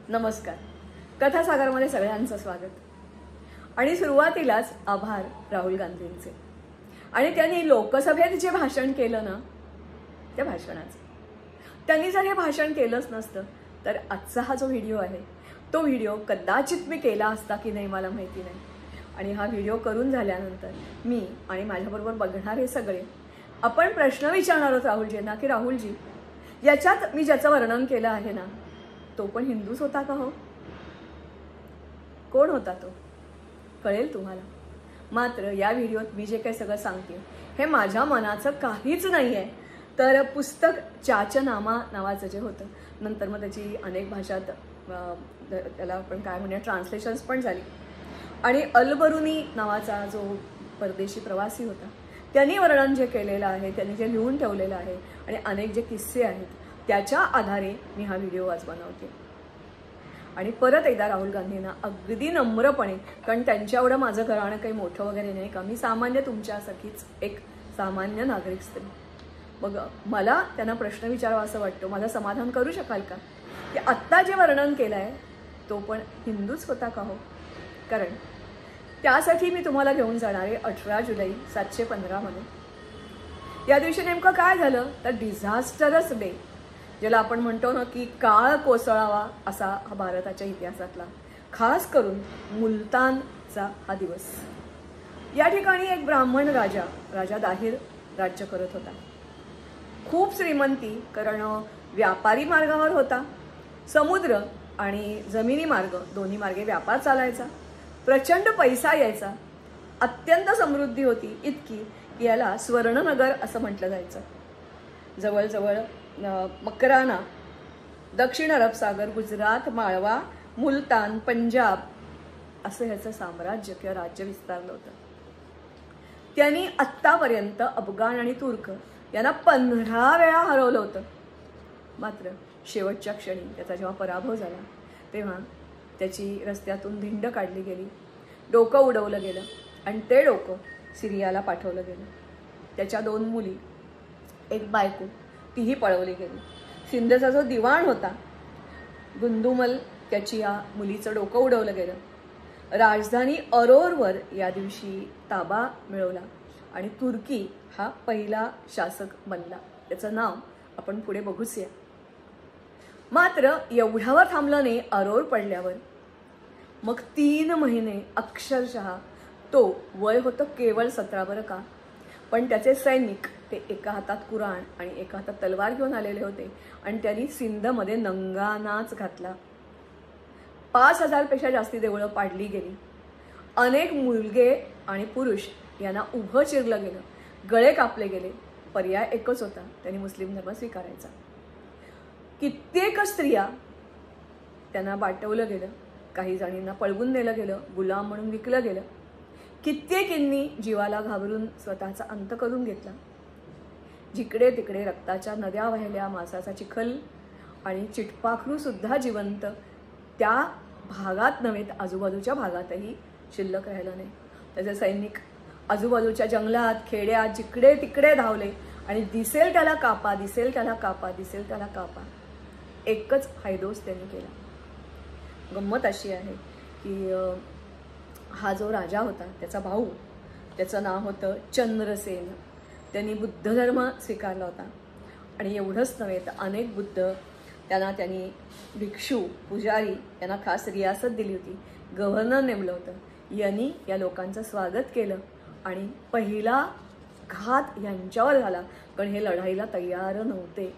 नमस्कार. कथासागरमध्ये सगळ्यांचं स्वागत. आणि सुरुवातीलाच आभार राहुल गांधींचे. आणि त्यांनी लोकसभेत जे भाषण केलं ना, त्या भाषणाचं त्यांनी जर हे भाषण केलंच नसतं तर आजचा हा जो व्हिडिओ आहे तो व्हिडिओ कदाचित मी केला असता की नाही मला माहिती नाही. आणि हा व्हिडिओ करून झाल्यानंतर मी आणि माझ्याबरोबर बघणारे सगळे आपण प्रश्न विचारणार आहोत राहुलजींना की राहुलजी, याच्यात मी ज्याचं वर्णन केलं आहे ना, तो पण हिंदूच होता का हो? कोण होता तो? कळेल तुम्हाला. मात्र या व्हिडिओत मी जे काही सगळं सांगते हे माझ्या मनाचं काहीच नाही आहे. तर पुस्तक चाचनामा नावाचं जे होतं, नंतर मग त्याची अनेक भाषात त्याला आपण काय म्हणूया ट्रान्सलेशन्स पण झाली. आणि अलबरुनी नावाचा जो परदेशी प्रवासी होता त्यांनी वर्णन जे केलेलं आहे, त्यांनी जे लिहून ठेवलेलं आहे आणि अनेक जे किस्से आहेत त्याच्या आधारे मी हा व्हिडिओ आज बनवते. आणि परत एकदा राहुल गांधींना अगदी नम्रपणे, कारण त्यांच्या एवढं माझं घराणं काही मोठं वगैरे नाही का, मी सामान्य तुमच्यासारखीच एक सामान्य नागरिक स्त्री. मग मला त्यांना प्रश्न विचारावा असं वाटतं, माझं समाधान करू शकाल का की आत्ता जे वर्णन केलं आहे तो पण हिंदूच होता का हो? कारण त्यासाठी मी तुम्हाला घेऊन जाणार आहे 18 जुलै 715 मध्ये. या दिवशी नेमकं काय झालं तर डिझास्टरस डे, ज्याला आपण म्हणतो ना की काळ कोसळावा असा हा भारताच्या इतिहासातला खास करून मुलतानचा हा दिवस. या ठिकाणी एक ब्राह्मण राजा दाहिर राज्य करत होता. खूप श्रीमंती, कारण व्यापारी मार्गावर होता. समुद्र आणि जमिनी मार्ग दोन्ही मार्गे व्यापार चालायचा. प्रचंड पैसा यायचा. अत्यंत समृद्धी होती, इतकी की याला स्वर्णनगर असं म्हटलं जायचं. जवळजवळ मकराना, दक्षिण अरब सागर, गुजरात, माळवा, मुलतान, पंजाब असं ह्याचं साम्राज्य किंवा राज्य विस्तारलं होतं. त्यांनी आत्तापर्यंत अफगाण आणि तुर्क यांना 15 वेळा हरवलं होतं. मात्र शेवटच्या क्षणी त्याचा जेव्हा पराभव झाला तेव्हा त्याची रस्त्यातून धिंड काढली गेली, डोकं उडवलं गेलं आणि ते डोकं सिरियाला पाठवलं गेलं. त्याच्या 2 मुली, एक बायको, तीही पळवली गेली. सिंधचा जो दिवाण होता गुंदुमल, त्याची या मुलीचं डोकं उडवलं गेलं. राजधानी अरोरवर या दिवशी ताबा मिळवला आणि तुर्की हा पहिला शासक बनला. त्याचं नाव आपण पुढे बघूच या. मात्र एवढ्यावर थांबलं नाही. अरोर पडल्यावर मग 3 महिने अक्षरशः, तो वय होतं केवळ 17 बरं का, पण त्याचे सैनिक ते एका हातात कुराण आणि एका हातात तलवार घेऊन आलेले होते आणि त्यांनी सिंधमध्ये नंगानाच घातला. 5000 पेक्षा जास्ती देवळं पाडली गेली. अनेक मुलगे आणि पुरुष यांना उभं चिरलं गेलं, गळे कापले गेले. पर्याय एकच होता, त्यांनी मुस्लिम धर्म स्वीकारायचा. कित्येक स्त्रिया त्यांना बाटवलं गेलं, काही जणींना पळवून नेलं गेलं, गुलाम म्हणून विकलं गेलं. कित्येकींनी जीवाला घाबरून स्वतःचा अंत करून घेतला. जिकडे तिकडे रक्ताच्या नद्या वाहिल्या, मांसाचा चिखल आणि चिटपाखरू सुद्धा जिवंत त्या भागात नव्हे तर आजूबाजूच्या भागातही शिल्लक राहिलं नाही. त्याचे सैनिक आजूबाजूच्या जंगलात, खेड्यात जिकडे तिकडे धावले आणि दिसेल त्याला कापा, दिसेल त्याला कापा, दिसेल त्याला कापा. एकच हायदोस त्यांनी केला. गंमत अशी आहे की हा जो राजा होता त्याचा भाऊ, त्याचं नाव होतं चंद्रसेन. त्यांनी बुद्ध धर्म स्वीकारला होता. आणि एवढंच नव्हे तर अनेक बुद्ध त्यांनी भिक्षू, पुजारी यांना खास रियासत दिली होती, गव्हर्नर नेमलं होतं. यांनी या लोकांचं स्वागत केलं आणि पहिला घात यांच्यावर झाला, पण हे लढाईला तयार नव्हते.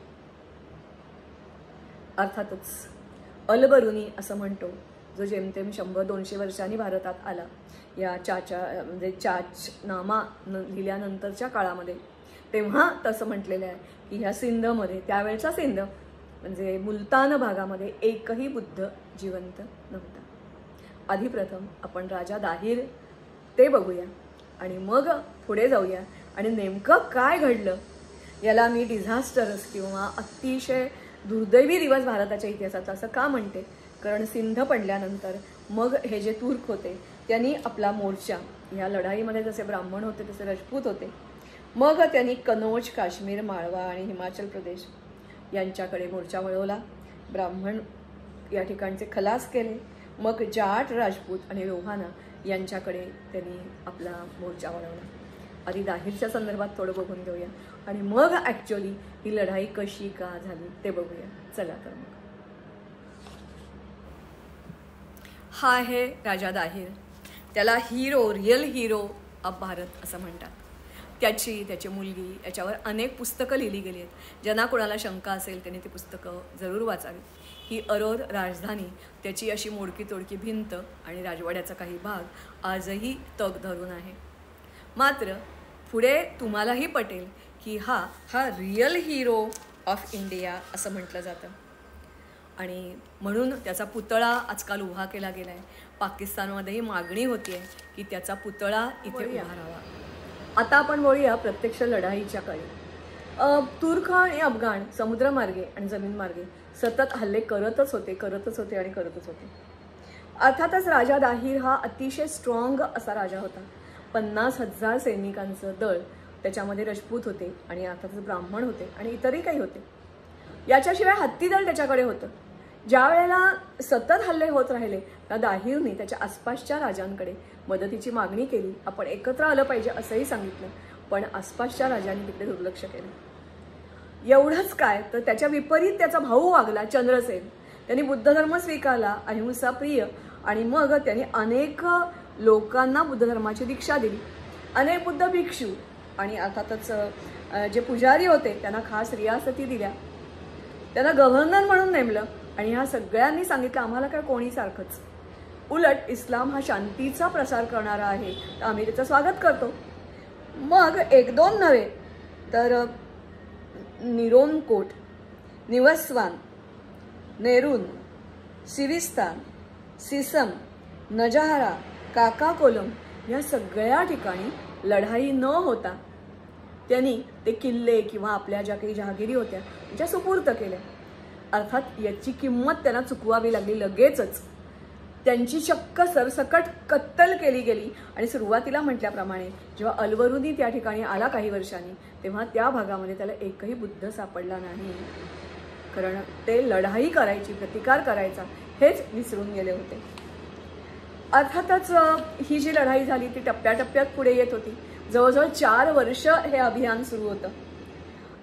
अर्थातच अलबरुनी असं म्हणतो, जो जेमतेम 100-200 वर्षांनी भारतात आला या चाचनामा लिहिल्यानंतरच्या काळामध्ये, तेव्हा तसं म्हटलेलं आहे की ह्या सिंधमध्ये, त्यावेळचा सिंध म्हणजे मुलतान भागामध्ये एकही बुद्ध जिवंत नव्हता. आधी प्रथम आपण राजा दाहिर ते बघूया आणि मग पुढे जाऊया. आणि नेमकं काय घडलं याला मी डिझास्टरस किंवा अतिशय दुर्दैवी दिवस भारताच्या इतिहासाचा असं का म्हणते, कारण सिंध पडल्यानंतर मग हे जे तुर्क होते त्यांनी आपला मोर्चा, ह्या लढाईमध्ये जसे ब्राह्मण होते तसे राजपूत होते, मग त्यांनी कनौज, काश्मीर, माळवा आणि हिमाचल प्रदेश यांच्याकडे मोर्चा वळवला. ब्राह्मण या ठिकाणचे खलास केले. मग जाट राजपूत आणि रोहाना यांच्याकडे त्यांनी आपला मोर्चा वळवला. आधी दाहिरच्या संदर्भात थोडं बघून घेऊया आणि मग ॲक्च्युअली ही लढाई कशी का झाली ते बघूया. चला तर मग. हा आहे राजा दाहिर. त्याला hero, real hero of Bharat असं म्हणतात. त्याची मुलगी याच्यावर अनेक पुस्तकं लिहिली गेली आहेत. ज्यांना कोणाला शंका असेल त्यांनी ती पुस्तकं जरूर वाचावी. ही अरोर राजधानी, त्याची अशी मोडकी तोडकी भिंत आणि राजवाड्याचा काही भाग आजही तग धरून आहे. मात्र पुढे तुम्हालाही पटेल की हा रिअल हिरो ऑफ इंडिया असं म्हटलं जातं आणि म्हणून त्याचा पुतळा आजकाल उभा केला गेला आहे. पाकिस्तानमध्येही मागणी होती आहे की त्याचा पुतळा इथे उभा राहावा. आता आपण बोलूया प्रत्यक्ष लढाईच्या काळी. तुर्क आणि अफगाण समुद्रमार्गे आणि जमीनमार्गे सतत हल्ले करतच होते. अर्थातच राजा दाहिर हा अतिशय स्ट्रॉंग असा राजा होता. 50,000 सैनिकांचं दळ, त्याच्यामध्ये राजपूत होते आणि अर्थातच ब्राह्मण होते आणि इतरही काही होते. याच्याशिवाय हत्तीदळ त्याच्याकडे होतं. ज्या वेळेला सतत हल्ले होत राहिले त्या दाहिरने त्याच्या आसपासच्या राजांकडे मदतीची मागणी केली. आपण एकत्र आलं पाहिजे असंही सांगितलं, पण आसपासच्या राजांनी तिकडे दुर्लक्ष केलं. एवढंच काय तर त्याच्या विपरीत त्याचा भाऊ वागला चंद्रसेन. त्यांनी बुद्ध धर्म स्वीकारला, अहिंसा प्रिय, आणि मग त्यांनी अनेक लोकांना बुद्ध धर्माची दीक्षा दिली. अनेक बुद्ध भिक्षू आणि अर्थातच जे पुजारी होते त्यांना खास रियासती दिल्या. त्यांना गव्हर्नर म्हणून नेमलं आणि ह्या सगळ्यांनी सांगितलं आम्हाला काय कोणी सारखंच. उलट इस्लाम हा शांतीचा प्रसार करणारा आहे तर आम्ही त्याचं स्वागत करतो. मग 1-2 नव्हे तर निरोनकोट, निवस्वान, नेरून, सिविस्तान, सिसम, नजहारा, काकाकोलम या सगळ्या ठिकाणी लढाई न होता त्यांनी ते किल्ले किंवा आपल्या ज्या काही जहागिरी होत्या त्या सुपूर्द केल्या. अर्थात याची किंमत त्यांना चुकवावी लागली. लगेचच त्यांची चक्क सरसकट कत्तल केली गेली आणि सुरुवातीला म्हटल्याप्रमाणे जेव्हा अलवरुदी त्या ठिकाणी आला काही वर्षांनी तेव्हा त्या भागामध्ये त्याला एकही बुद्ध सापडला नाही. कारण ते लढाई करायची, प्रतिकार करायचा हेच विसरून गेले होते. अर्थातच ही जी लढाई झाली ती टप्प्याटप्प्यात पुढे येत होती. जवळजवळ 4 वर्ष हे अभियान सुरू होतं.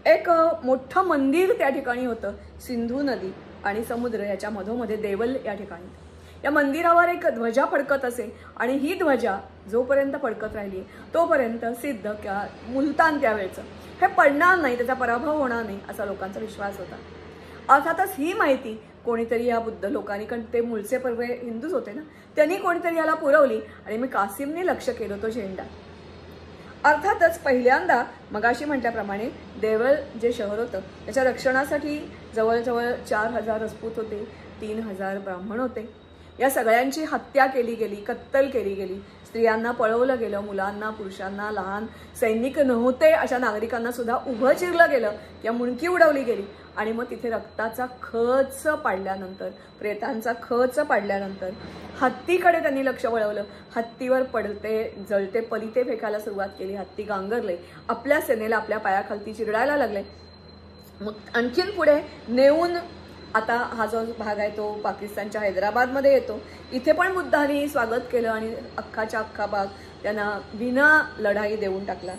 एक मोठं मंदिर त्या ठिकाणी होतं. सिंधू नदी आणि समुद्र याच्या मधोमध्ये देवल या ठिकाणी. या मंदिरावर एक ध्वजा फडकत असे आणि ही ध्वजा जोपर्यंत फडकत राहिली तोपर्यंत सिद्ध किंवा मुलतान त्यावेळेचं हे पडणार नाही, त्याचा पराभव होणार नाही असा लोकांचा विश्वास होता. अर्थातच ही माहिती कोणीतरी या बुद्ध लोकांनी, कारण ते मूळचे पर्वे हिंदूच होते ना, त्यांनी कोणीतरी याला पुरवली आणि मी कासिमने लक्ष केलं तो झेंडा. अर्थातच पहिल्यांदा मगाशी म्हटल्याप्रमाणे देवळ जे शहर होतं त्याच्या रक्षणासाठी जवळजवळ 4,000 राजपूत होते, 3,000 ब्राह्मण होते. या सगळ्यांची हत्या केली गेली, कत्तल केली गेली. स्त्रियांना पळवलं गेलं, मुलांना, पुरुषांना, लहान सैनिक नव्हते अशा नागरिकांना सुद्धा उभं चिरलं गेलं, या मुंडकी उडवली गेली आणि मग तिथे रक्ताचा खच पाडल्यानंतर, प्रेतांचा खच पाडल्यानंतर हत्तीकडे त्यांनी लक्ष वळवलं. हत्तीवर पडते जळते पलिते फेकायला सुरुवात केली. हत्ती गांगरले, आपल्या सेनेला आपल्या पायाखालती चिरडायला लागले. मग आणखीन पुढे नेऊन आता हा जो भाग आहे तो पाकिस्तानच्या हैदराबादमध्ये येतो. इथे पण बुद्धांनी स्वागत केलं आणि अख्खाच्या अख्खा भाग त्यांना विना लढाई देऊन टाकला.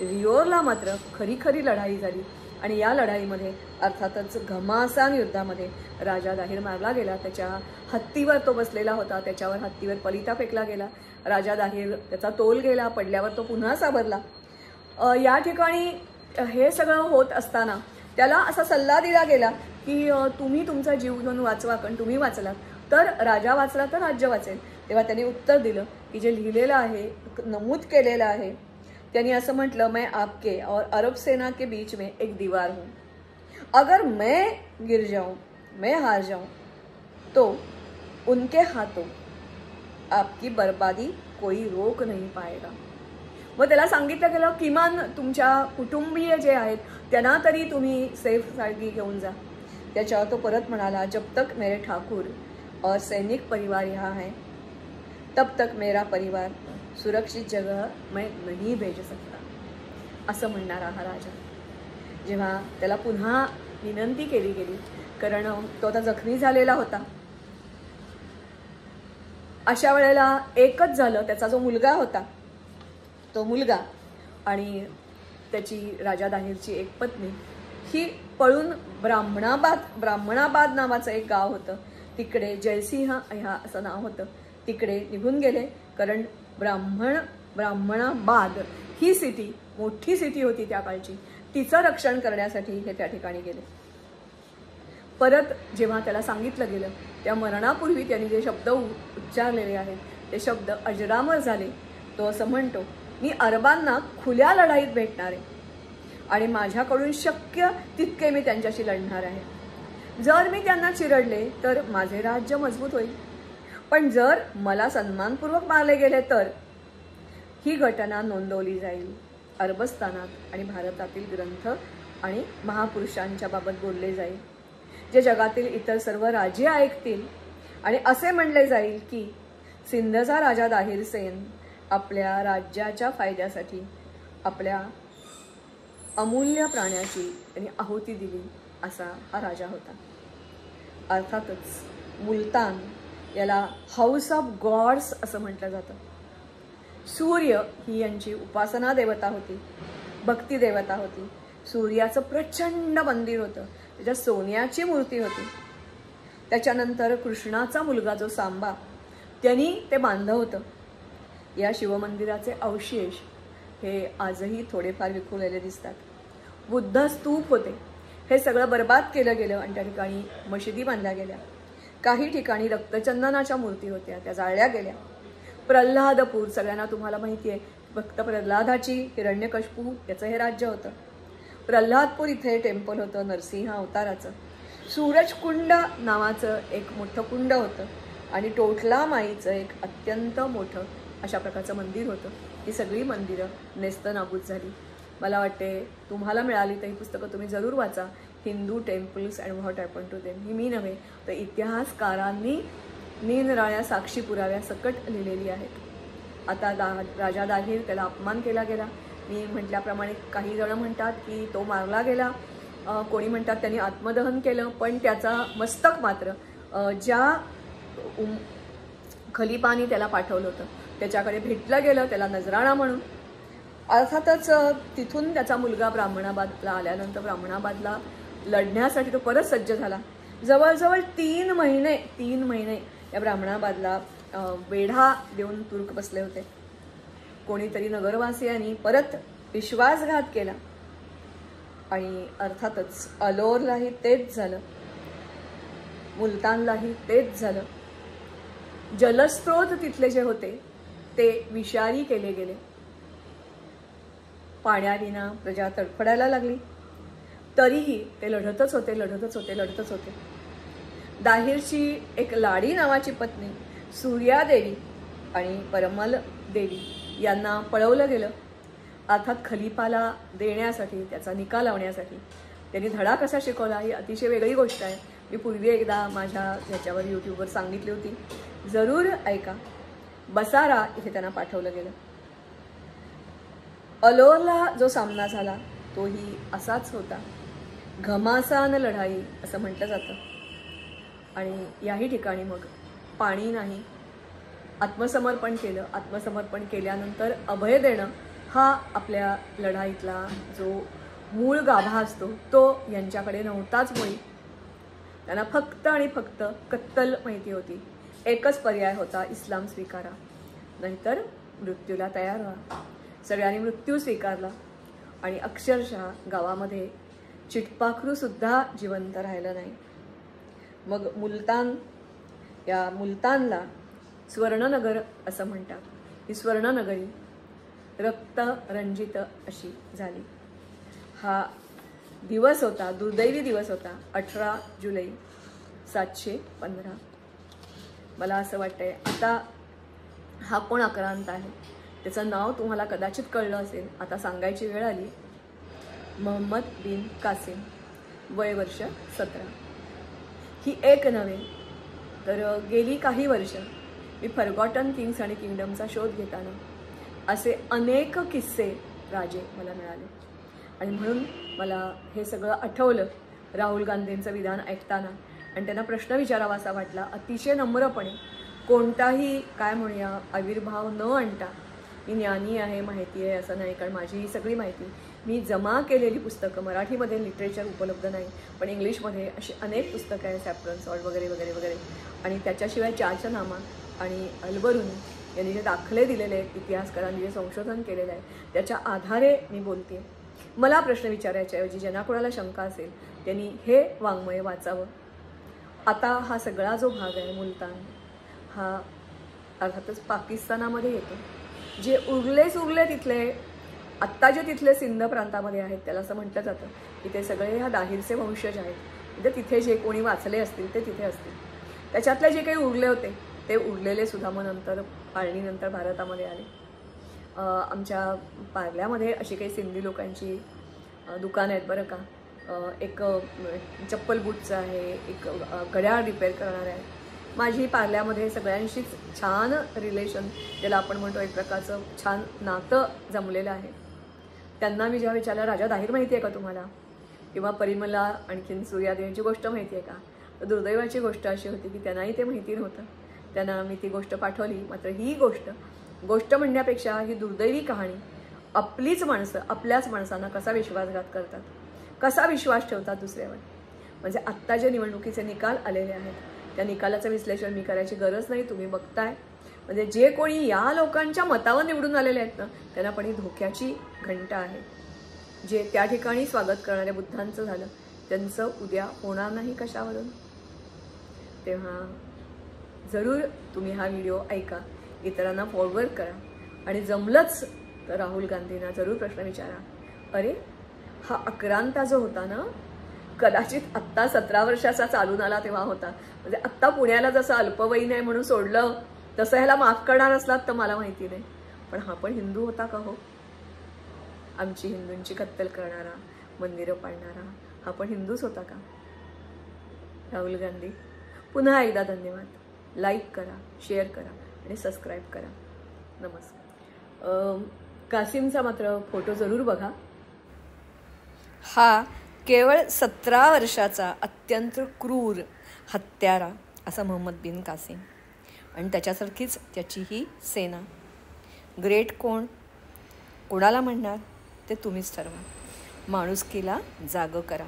रिओरला मात्र खरी लढाई झाली आणि या लढाईमध्ये अर्थातच घमासान युद्धामध्ये राजा दाहिर मारला गेला. त्याच्या हत्तीवर तो बसलेला होता, त्याच्यावर हत्तीवर पलिता फेकला गेला. राजा दाहिर त्याचा तोल गेला, पडल्यावर तो पुन्हा सावरला. या ठिकाणी हे सगळं होत असताना त्याला असा सल्ला दिला गेला की तुम्ही तुमचा जीव घेऊन वाचवा, कारण तुम्ही वाचलात तर राजा वाचला तर राज्य वाचेल. तेव्हा त्यांनी उत्तर दिलं की जे लिहिलेलं आहे, नमूद केलेलं आहे, त्यांनी असं म्हटलं, मैं आपके और अरब सेना के बीच में एक दीवार हूँ. अगर मैं गिर जाऊं, मैं हार जाऊं तो उनके हाथों आपकी बर्बादी कोई रोक नहीं पाएगा. मग त्याला सांगितलं गेलं किमान तुमच्या कुटुंबीय जे आहेत त्यांना तरी तुम्ही सेफ जागी घेऊन जा. त्याच्यावर तो परत म्हणाला, जब तक मेरे ठाकुर और सैनिक परिवार यहाँ है तब तक मेरा परिवार सुरक्षित जगह मैं नहीं भेज सकता. असं म्हणणारा हा राजा. जेव्हा त्याला पुन्हा विनंती केली गेली, कारण तो आता जखमी झालेला होता अशा वेळेला एकच झालं, त्याचा जो मुलगा होता तो मुलगा आणि त्याची राजा दाहिरची एक पत्नी ही पळून ब्राह्मणाबाद नावाचं एक गाव होतं, तिकडे जयसिंह ह्या असं नाव होतं, तिकडे निघून गेले. कारण ब्राह्मणाबाद ही सिटी मोठी सिटी होती त्या काळची, तिचं रक्षण करण्यासाठी हे त्या ठिकाणी गेले. परत जेव्हा त्याला सांगितलं गेलं, त्या मरणापूर्वी त्यांनी जे शब्द उच्चारलेले आहेत ते शब्द अजरामर झाले. तो असं म्हणतो, मी अरबांना खुल्या लढाईत भेटणार आहे आणि माझ्याकडून शक्य तितके मी त्यांच्याशी लढणार आहे. जर मी त्यांना चिरडले तर माझे राज्य मजबूत होईल, पण जर मला सन्मानपूर्वक मारले गेले तर ही घटना नोंदवली जाईल. अरबस्तानात आणि भारतातील ग्रंथ आणि महापुरुषांच्या बाबत बोलले जाईल, जे जगातील इतर सर्व राजे ऐकतील आणि असे म्हणले जाईल की सिंधचा राजा दाहिर सेन आपल्या राज्याच्या फायद्यासाठी आपल्या अमूल्य प्राण्याची त्यांनी आहुती दिली असा हा राजा होता. अर्थातच मुलतान याला हाऊस ऑफ गॉड्स असं म्हटलं जातं. सूर्य ही यांची उपासना देवता होती, भक्ती देवता होती. सूर्याचं प्रचंड मंदिर होतं, त्याच्यात सोन्याची मूर्ती होती. त्याच्यानंतर कृष्णाचा मुलगा जो सांबा त्यांनी ते बांधलं होतं. या शिवमंदिराचे अवशेष हे आजही थोडेफार विखुरलेले दिसतात. बुद्ध स्तूप होते, हे सगळं बर्बाद केलं गेलं आणि त्या ठिकाणी मशिदी बांधल्या गेल्या. काही ठिकाणी रक्तचंदनाच्या मूर्ती होत्या, त्या जाळल्या गेल्या. प्रल्हादपूर सगळ्यांना तुम्हाला माहिती आहे, फक्त प्रल्हादाची हिरण्यकश्यपू याचं हे राज्य होतं. प्रल्हादपूर इथे टेम्पल होतं नरसिंह अवताराचं. सूरजकुंड नावाचं एक मोठं कुंड होतं आणि टोटला माईचं एक अत्यंत मोठं अशा प्रकारचं मंदिर होतं. ही सगळी मंदिरं नेस्तनाबूत झाली. मला वाटते तुम्हाला मिळाली तर ही पुस्तकं तुम्ही जरूर वाचा. Hindu temples and what happened to them, ही मी नव्हे तर इतिहासकारांनी निरनिराळ्या साक्षी पुराव्या सकट लिहिलेली आहेत. आता राजा दाहिर त्याला अपमान केला गेला. मी म्हटल्याप्रमाणे काही जण म्हणतात की तो मारला गेला, कोणी म्हणतात त्यांनी आत्मदहन केलं, पण त्याचा मस्तक मात्र ज्या खलिफानी त्याला पाठवलं होतं त्याच्याकडे भेटलं गेलं, त्याला नजराणा म्हणून. अर्थातच तिथून त्याचा मुलगा ब्राह्मणाबादला आल्यानंतर ब्राह्मणाबादला लढण्यासाठी तो परत सज्ज झाला. जवळजवळ 3 महिने या ब्राह्मणाबादला वेढा देऊन तुर्क बसले होते. कोणीतरी नगरवासियांनी परत विश्वासघात केला आणि अर्थातच अलोरलाही तेच झालं, मुलतानलाही तेच झालं. जलस्रोत तिथले जे होते ते विषारी केले गेले. पाण्याविना प्रजा तडफडायला लागली, तरीही ते लढतच होते. दाहिरची एक लाडी नावाची पत्नी सूर्यादेवी आणि परमल देवी यांना पळवलं गेलं. अर्थात खलिफाला देण्यासाठी, त्याचा निकाल लावण्यासाठी. त्यांनी धडा कसा शिकवला ही अतिशय वेगळी गोष्ट आहे. मी पूर्वी एकदा माझ्या ह्याच्यावर यूट्यूबवर सांगितली होती, जरूर ऐका. बसारा इथे त्यांना पाठवलं गेलं. अलोरला जो सामना झाला तोही असाच होता. घमासान लढाई असं म्हटलं जातं. आणि याही ठिकाणी मग पाणी नाही, आत्मसमर्पण केलं. आत्मसमर्पण केल्यानंतर अभय देणं हा आपल्या लढाईतला जो मूळ गाभा असतो तो यांच्याकडे नव्हताच. मुळी त्यांना फक्त आणि फक्त कत्तल माहिती होती. एकच पर्याय होता, इस्लाम स्वीकारा, नाहीतर मृत्यूला तयार व्हा. सगळ्यांनी मृत्यू स्वीकारला आणि अक्षरशः गावामध्ये चिटपाखरूसुद्धा जिवंत राहिलं नाही. मग या मुलतानला स्वर्णनगर असं म्हणतात. ही स्वर्णनगरी रक्तरंजित अशी झाली. हा दिवस होता, दुर्दैवी दिवस होता, 18 जुलै 715. मला असं वाटतंय आता हा कोण आक्रांत आहे त्याचं नाव तुम्हाला कदाचित कळलं असेल. आता सांगायची वेळ आली. मोहम्मद बिन कासिम, वय वर्ष 17. ही एक नव्हे तर गेली काही वर्ष मी फॉरगॉटन किंग्स आणि किंगडमचा शोध घेताना असे अनेक किस्से राजे मला मिळाले आणि म्हणून मला हे सगळं आठवलं राहुल गांधींचं विधान ऐकताना आणि त्यांना प्रश्न विचारावा असा वाटला. अतिशय नम्रपणे कोणताही काय म्हणूया आविर्भाव न आणता मी ज्ञानी आहे, माहिती आहे असं नाही. कारण माझी ही सगळी माहिती मी जमा केलेली पुस्तकं, मराठीमध्ये लिटरेचर उपलब्ध नाही पण इंग्लिशमध्ये अशी अनेक पुस्तकं आहेत, सॅफ्रन सॉल्ट वगैरे वगैरे वगैरे. आणि त्याच्याशिवाय चाचनामा आणि अल्बरुनी यांनी जे दाखले दिलेले आहेत, इतिहासकारांनी जे संशोधन केलेलं आहे त्याच्या आधारे मी बोलते. मला प्रश्न विचारायच्याऐवजी ज्यांना कोणाला शंका असेल त्यांनी हे वाङ्मय वाचावं. आता हा सगळा जो भाग आहे मुलतान हा अर्थातच पाकिस्तानामध्ये येतो. जे उरले तिथले आत्ता जे तिथले सिंध प्रांतामध्ये आहेत त्याला असं म्हटलं जातं की ते सगळे ह्या दाहिरचे वंशज आहेत. म्हणजे तिथे जे कोणी वाचले असतील ते तिथे असतील. त्याच्यातले जे काही उरले होते ते उरलेले सुद्धा मग नंतर फाळणीनंतर भारतामध्ये आले. आमच्या पार्ल्यामध्ये अशी काही सिंधी लोकांची दुकानं आहेत बरं का. एक चप्पल बूटचं आहे, एक घड्याळ रिपेअर करणार आहे. माझी पार्ल्यामध्ये सगळ्यांशीच छान रिलेशन, ज्याला आपण म्हणतो एक प्रकारचं छान नातं जमलेलं आहे. त्यांना मी जेव्हा विचारलं राजा दाहिर माहिती आहे का तुम्हाला, किंवा परिमला आणखीन सूर्यादेवीची गोष्ट माहिती आहे का, तर दुर्दैवाची गोष्ट अशी होती की त्यांनाही ते माहिती नव्हतं. त्यांना मी ती गोष्ट पाठवली. मात्र ही गोष्ट म्हणण्यापेक्षा ही दुर्दैवी कहाणी आपलीच माणसं आपल्याच माणसांना कसा विश्वासघात करतात, कसा विश्वास ठेवतात दुसऱ्यावर. म्हणजे आत्ता जे निवडणुकीचे निकाल आलेले आहेत त्या निकालाचं विश्लेषण मी करायची गरज नाही, तुम्ही बघताय. म्हणजे जे कोणी या लोकांच्या मतावर निवडून आलेले आहेत ना त्यांना पण ही धोक्याची घंटा आहे. जे त्या ठिकाणी स्वागत करणाऱ्या बुद्धांचं झालं त्यांचं उद्या होणार नाही कशावरून. तेव्हा जरूर तुम्ही हा व्हिडिओ ऐका, इतरांना फॉरवर्ड करा आणि जमलंच तर राहुल गांधींना जरूर प्रश्न विचारा. अरे हा आक्रांता जो होता ना कदाचित आत्ता 17 वर्षाचा चालून आला तेव्हा होता. म्हणजे आत्ता पुण्याला जसं अल्पवयीन आहे म्हणून सोडलं तसं ह्याला माफ करणार असलात तर मला माहिती नाही. पण हा पण हिंदू होता का हो? आमची हिंदूंची कत्तल करणारा, मंदिरं पाडणारा हा पण हिंदूच होता का? राहुल गांधी पुन्हा एकदा धन्यवाद. लाईक करा, शेअर करा आणि सबस्क्राईब करा. नमस्कार. कासिमचा मात्र फोटो जरूर बघा. हा केवळ 17 वर्षाचा अत्यंत क्रूर हत्यारा असा मोहम्मद बिन कासिम आणि त्याच्यासारखीच त्याची ही सेना. ग्रेट कोणाला म्हणणार ते तुम्हीच ठरवा. माणुसकीला जागं करा.